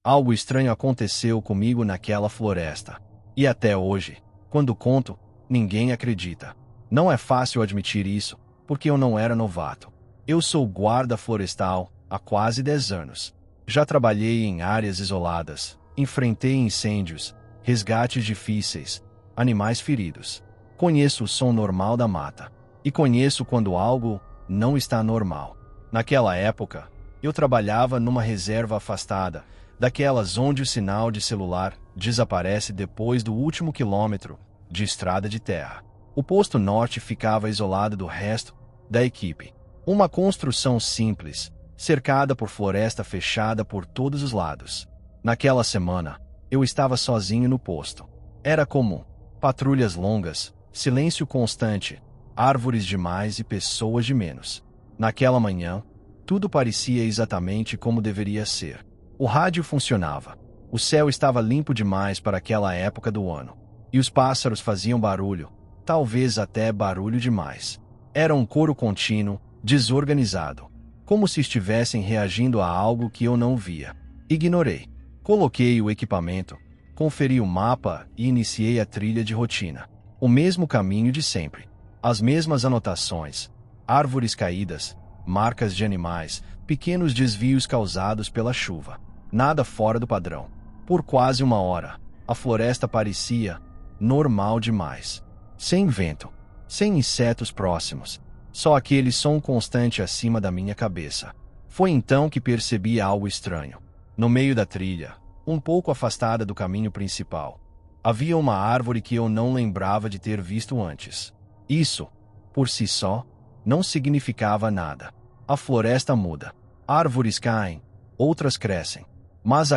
Algo estranho aconteceu comigo naquela floresta. E até hoje, quando conto, ninguém acredita. Não é fácil admitir isso, porque eu não era novato. Eu sou guarda florestal há quase 10 anos. Já trabalhei em áreas isoladas, enfrentei incêndios, resgates difíceis, animais feridos. Conheço o som normal da mata. E conheço quando algo não está normal. Naquela época, eu trabalhava numa reserva afastada, daquelas onde o sinal de celular desaparece depois do último quilômetro de estrada de terra. O posto norte ficava isolado do resto da equipe. Uma construção simples, cercada por floresta fechada por todos os lados. Naquela semana, eu estava sozinho no posto. Era comum. Patrulhas longas, silêncio constante, árvores demais e pessoas de menos. Naquela manhã, tudo parecia exatamente como deveria ser. O rádio funcionava. O céu estava limpo demais para aquela época do ano. E os pássaros faziam barulho, talvez até barulho demais. Era um coro contínuo, desorganizado, como se estivessem reagindo a algo que eu não via. Ignorei. Coloquei o equipamento, conferi o mapa e iniciei a trilha de rotina. O mesmo caminho de sempre. As mesmas anotações. Árvores caídas, marcas de animais, pequenos desvios causados pela chuva. Nada fora do padrão. Por quase uma hora, a floresta parecia normal demais. Sem vento, sem insetos próximos, só aquele som constante acima da minha cabeça. Foi então que percebi algo estranho. No meio da trilha, um pouco afastada do caminho principal, havia uma árvore que eu não lembrava de ter visto antes. Isso, por si só, não significava nada. A floresta muda. Árvores caem, outras crescem. Mas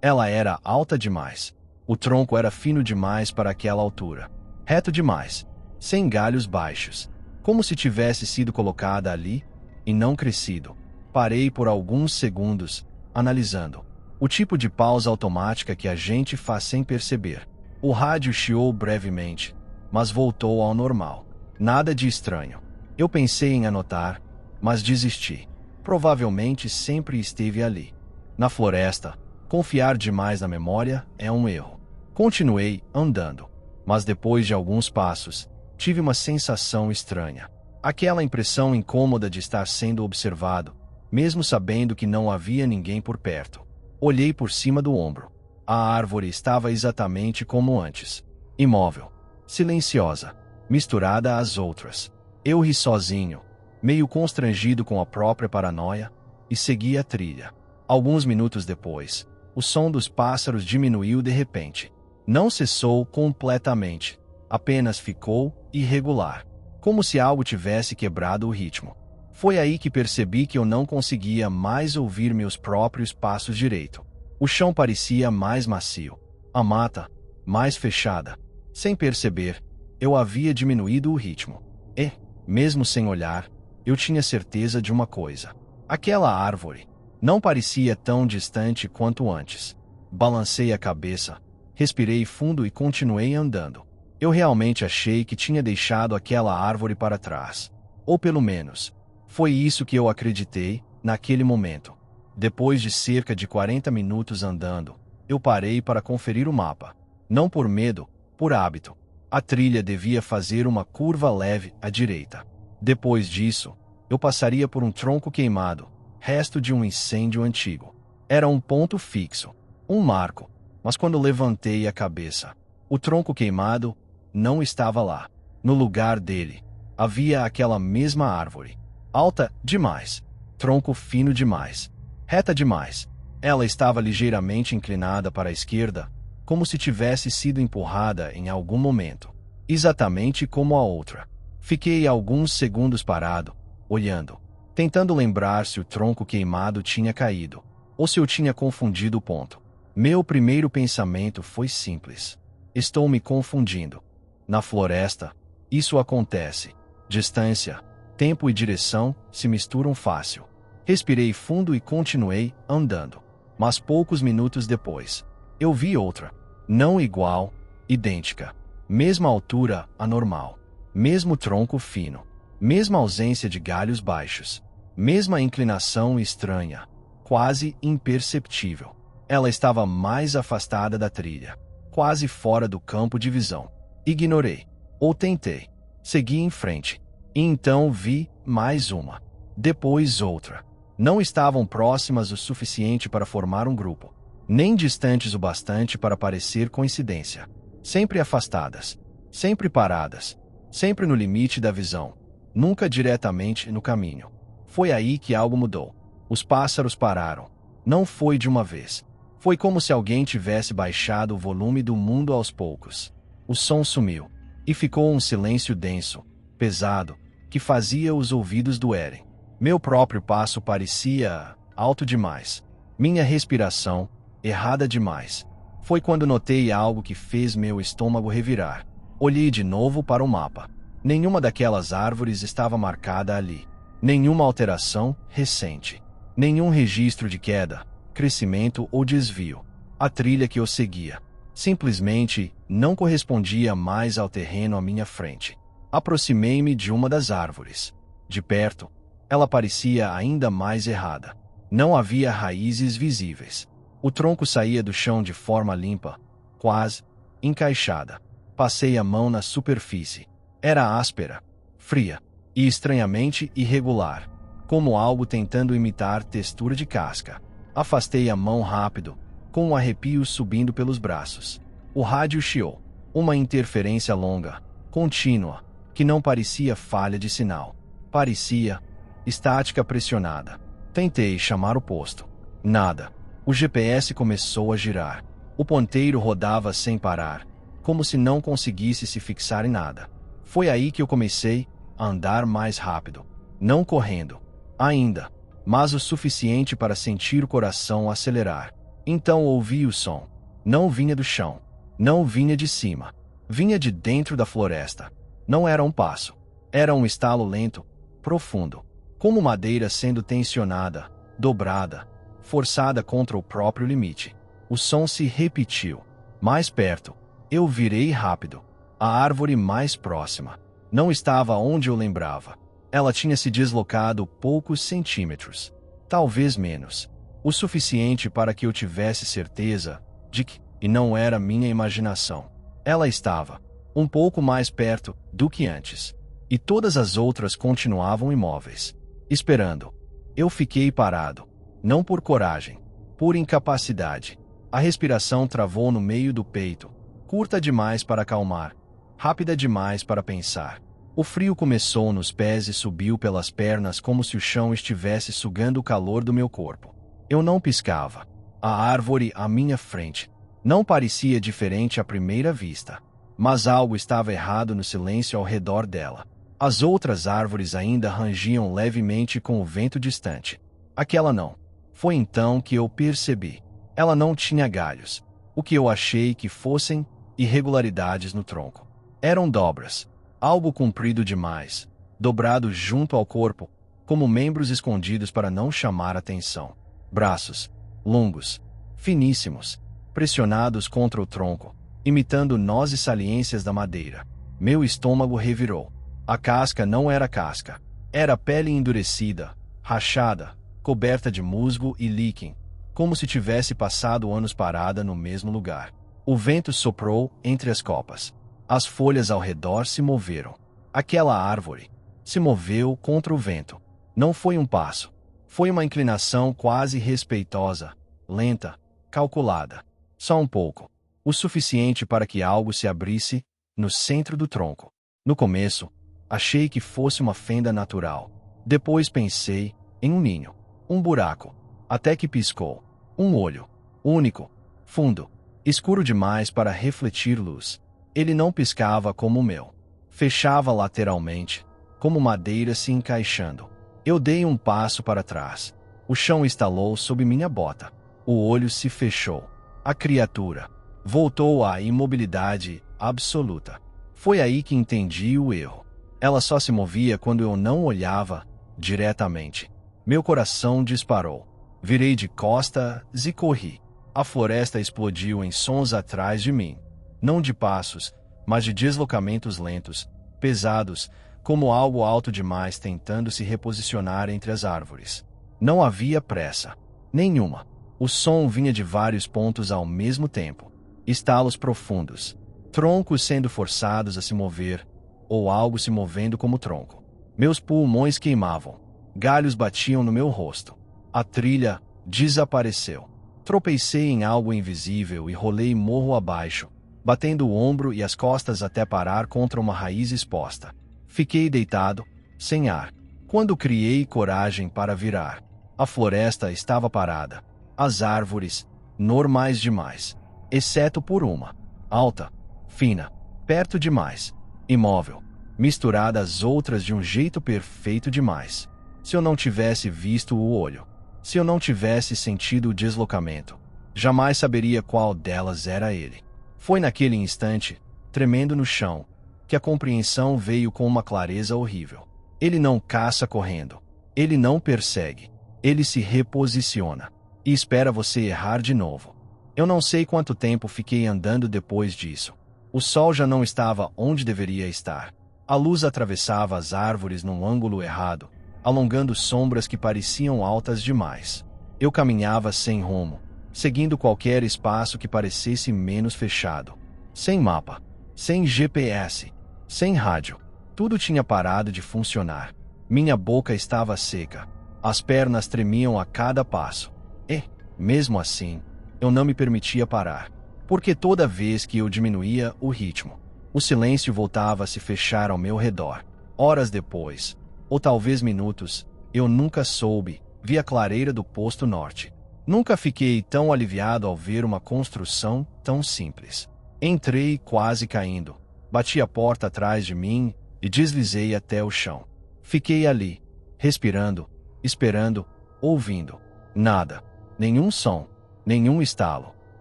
ela era alta demais. O tronco era fino demais para aquela altura. Reto demais, sem galhos baixos. Como se tivesse sido colocada ali e não crescido. Parei por alguns segundos, analisando. O tipo de pausa automática que a gente faz sem perceber. O rádio chiou brevemente, mas voltou ao normal. Nada de estranho. Eu pensei em anotar, mas desisti. Provavelmente sempre esteve ali. Na floresta, confiar demais na memória é um erro. Continuei andando, mas depois de alguns passos, tive uma sensação estranha. Aquela impressão incômoda de estar sendo observado, mesmo sabendo que não havia ninguém por perto. Olhei por cima do ombro. A árvore estava exatamente como antes. Imóvel, silenciosa, misturada às outras. Eu ri sozinho, meio constrangido com a própria paranoia, e segui a trilha. Alguns minutos depois, o som dos pássaros diminuiu de repente. Não cessou completamente, apenas ficou irregular, como se algo tivesse quebrado o ritmo. Foi aí que percebi que eu não conseguia mais ouvir meus próprios passos direito. O chão parecia mais macio, a mata mais fechada. Sem perceber, eu havia diminuído o ritmo. E, mesmo sem olhar, eu tinha certeza de uma coisa. Aquela árvore não parecia tão distante quanto antes. Balancei a cabeça, respirei fundo e continuei andando. Eu realmente achei que tinha deixado aquela árvore para trás. Ou pelo menos, foi isso que eu acreditei naquele momento. Depois de cerca de 40 minutos andando, eu parei para conferir o mapa. Não por medo, por hábito. A trilha devia fazer uma curva leve à direita. Depois disso, eu passaria por um tronco queimado, resto de um incêndio antigo. Era um ponto fixo, um marco, mas quando levantei a cabeça, o tronco queimado não estava lá. No lugar dele, havia aquela mesma árvore. Alta demais, tronco fino demais, reta demais. Ela estava ligeiramente inclinada para a esquerda, como se tivesse sido empurrada em algum momento. Exatamente como a outra. Fiquei alguns segundos parado, olhando, tentando lembrar se o tronco queimado tinha caído, ou se eu tinha confundido o ponto. Meu primeiro pensamento foi simples. Estou me confundindo. Na floresta, isso acontece. Distância, tempo e direção se misturam fácil. Respirei fundo e continuei andando. Mas poucos minutos depois, eu vi outra. Não igual, idêntica. Mesma altura anormal. Mesmo tronco fino. Mesma ausência de galhos baixos. Mesma inclinação estranha. Quase imperceptível. Ela estava mais afastada da trilha, quase fora do campo de visão. Ignorei, ou tentei. Segui em frente. E então vi mais uma. Depois outra. Não estavam próximas o suficiente para formar um grupo, nem distantes o bastante para parecer coincidência. Sempre afastadas, sempre paradas, sempre no limite da visão, nunca diretamente no caminho. Foi aí que algo mudou. Os pássaros pararam. Não foi de uma vez. Foi como se alguém tivesse baixado o volume do mundo aos poucos. O som sumiu, e ficou um silêncio denso, pesado, que fazia os ouvidos doerem. Meu próprio passo parecia alto demais. Minha respiração, errada demais. Foi quando notei algo que fez meu estômago revirar. Olhei de novo para o mapa. Nenhuma daquelas árvores estava marcada ali. Nenhuma alteração recente. Nenhum registro de queda, crescimento ou desvio. A trilha que eu seguia simplesmente não correspondia mais ao terreno à minha frente. Aproximei-me de uma das árvores. De perto, ela parecia ainda mais errada. Não havia raízes visíveis. O tronco saía do chão de forma limpa, quase encaixada. Passei a mão na superfície. Era áspera, fria e estranhamente irregular, como algo tentando imitar textura de casca. Afastei a mão rápido, com um arrepio subindo pelos braços. O rádio chiou. Uma interferência longa, contínua, que não parecia falha de sinal. Parecia estática pressionada. Tentei chamar o posto. Nada. O GPS começou a girar. O ponteiro rodava sem parar, como se não conseguisse se fixar em nada. Foi aí que eu comecei a andar mais rápido. Não correndo, ainda, mas o suficiente para sentir o coração acelerar. Então ouvi o som. Não vinha do chão. Não vinha de cima. Vinha de dentro da floresta. Não era um passo. Era um estalo lento, profundo, como madeira sendo tensionada, dobrada, forçada contra o próprio limite. O som se repetiu. Mais perto. Eu virei rápido. A árvore mais próxima. Não estava onde eu lembrava. Ela tinha se deslocado poucos centímetros. Talvez menos. O suficiente para que eu tivesse certeza de que, e não era minha imaginação, ela estava um pouco mais perto do que antes. E todas as outras continuavam imóveis, esperando. Eu fiquei parado. Não por coragem, por incapacidade. A respiração travou no meio do peito, curta demais para acalmar, rápida demais para pensar. O frio começou nos pés e subiu pelas pernas como se o chão estivesse sugando o calor do meu corpo. Eu não piscava. A árvore à minha frente não parecia diferente à primeira vista, mas algo estava errado no silêncio ao redor dela. As outras árvores ainda rangiam levemente com o vento distante. Aquela não. Foi então que eu percebi. Ela não tinha galhos. O que eu achei que fossem irregularidades no tronco. Eram dobras. Algo comprido demais, dobrado junto ao corpo, como membros escondidos para não chamar atenção. Braços, longos, finíssimos, pressionados contra o tronco, imitando nós e saliências da madeira. Meu estômago revirou. A casca não era casca. Era pele endurecida, rachada, coberta de musgo e líquen, como se tivesse passado anos parada no mesmo lugar. O vento soprou entre as copas. As folhas ao redor se moveram. Aquela árvore se moveu contra o vento. Não foi um passo. Foi uma inclinação quase respeitosa, lenta, calculada. Só um pouco. O suficiente para que algo se abrisse no centro do tronco. No começo, achei que fosse uma fenda natural. Depois pensei em um ninho, um buraco, até que piscou. Um olho, único, fundo, escuro demais para refletir luz. Ele não piscava como o meu. Fechava lateralmente, como madeira se encaixando. Eu dei um passo para trás. O chão estalou sob minha bota. O olho se fechou. A criatura voltou à imobilidade absoluta. Foi aí que entendi o erro. Ela só se movia quando eu não olhava diretamente. Meu coração disparou. Virei de costas e corri. A floresta explodiu em sons atrás de mim. Não de passos, mas de deslocamentos lentos, pesados, como algo alto demais tentando se reposicionar entre as árvores. Não havia pressa. Nenhuma. O som vinha de vários pontos ao mesmo tempo. Estalos profundos. Troncos sendo forçados a se mover, ou algo se movendo como tronco. Meus pulmões queimavam. Galhos batiam no meu rosto. A trilha desapareceu. Tropecei em algo invisível e rolei morro abaixo, batendo o ombro e as costas até parar contra uma raiz exposta. Fiquei deitado, sem ar. Quando criei coragem para virar, a floresta estava parada. As árvores, normais demais, exceto por uma, alta, fina, perto demais, imóvel, misturada às outras de um jeito perfeito demais. Se eu não tivesse visto o olho, se eu não tivesse sentido o deslocamento, jamais saberia qual delas era ele. Foi naquele instante, tremendo no chão, que a compreensão veio com uma clareza horrível. Ele não caça correndo. Ele não persegue. Ele se reposiciona e espera você errar de novo. Eu não sei quanto tempo fiquei andando depois disso. O sol já não estava onde deveria estar. A luz atravessava as árvores num ângulo errado, alongando sombras que pareciam altas demais. Eu caminhava sem rumo, seguindo qualquer espaço que parecesse menos fechado. Sem mapa, sem GPS, sem rádio. Tudo tinha parado de funcionar. Minha boca estava seca. As pernas tremiam a cada passo. E, mesmo assim, eu não me permitia parar. Porque toda vez que eu diminuía o ritmo, o silêncio voltava a se fechar ao meu redor. Horas depois, ou talvez minutos, eu nunca soube, vi a clareira do posto norte. Nunca fiquei tão aliviado ao ver uma construção tão simples. Entrei quase caindo. Bati a porta atrás de mim e deslizei até o chão. Fiquei ali, respirando, esperando, ouvindo. Nada. Nenhum som, nenhum estalo,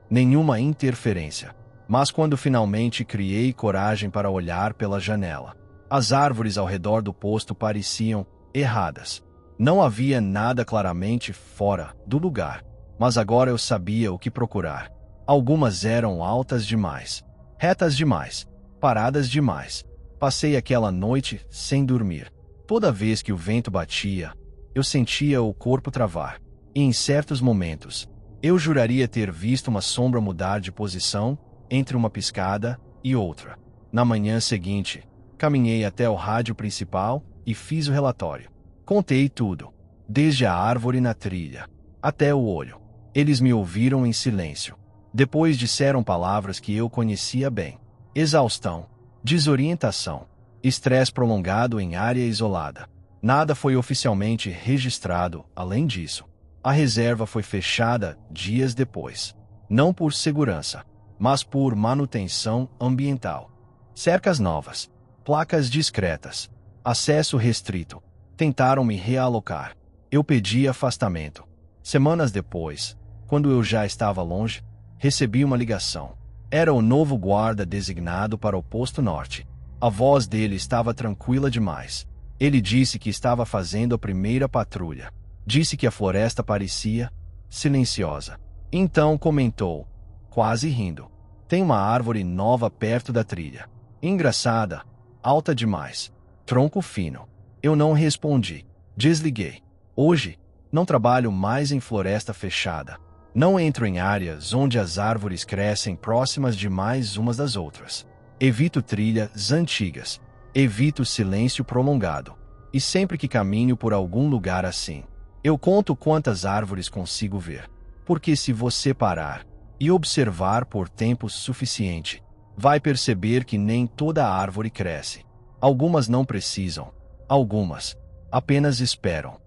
nenhuma interferência. Mas quando finalmente criei coragem para olhar pela janela, as árvores ao redor do posto pareciam erradas. Não havia nada claramente fora do lugar, mas agora eu sabia o que procurar. Algumas eram altas demais, retas demais, paradas demais. Passei aquela noite sem dormir. Toda vez que o vento batia, eu sentia o corpo travar. E em certos momentos, eu juraria ter visto uma sombra mudar de posição entre uma piscada e outra. Na manhã seguinte, caminhei até o rádio principal e fiz o relatório. Contei tudo, desde a árvore na trilha até o olho. Eles me ouviram em silêncio. Depois disseram palavras que eu conhecia bem: exaustão, desorientação, estresse prolongado em área isolada. Nada foi oficialmente registrado, além disso. A reserva foi fechada dias depois. Não por segurança, mas por manutenção ambiental. Cercas novas, placas discretas, acesso restrito. Tentaram me realocar. Eu pedi afastamento. Semanas depois, quando eu já estava longe, recebi uma ligação. Era o novo guarda designado para o posto norte. A voz dele estava tranquila demais. Ele disse que estava fazendo a primeira patrulha. Disse que a floresta parecia silenciosa. Então comentou, quase rindo: tem uma árvore nova perto da trilha. Engraçada, alta demais, tronco fino. Eu não respondi. Desliguei. Hoje, não trabalho mais em floresta fechada. Não entro em áreas onde as árvores crescem próximas demais umas das outras. Evito trilhas antigas. Evito silêncio prolongado. E sempre que caminho por algum lugar assim, eu conto quantas árvores consigo ver. Porque se você parar e observar por tempo suficiente, vai perceber que nem toda árvore cresce. Algumas não precisam. Algumas apenas esperam.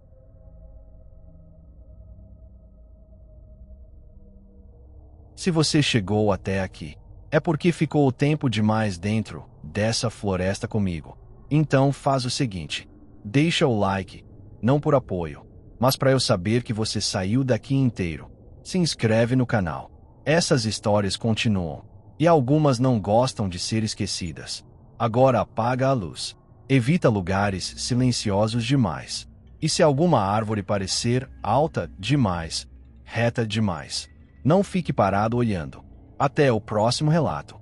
Se você chegou até aqui, é porque ficou tempo demais dentro dessa floresta comigo. Então faz o seguinte: deixa o like, não por apoio, mas para eu saber que você saiu daqui inteiro. Se inscreve no canal. Essas histórias continuam, e algumas não gostam de ser esquecidas. Agora apaga a luz. Evita lugares silenciosos demais. E se alguma árvore parecer alta demais, reta demais, não fique parado olhando. Até o próximo relato.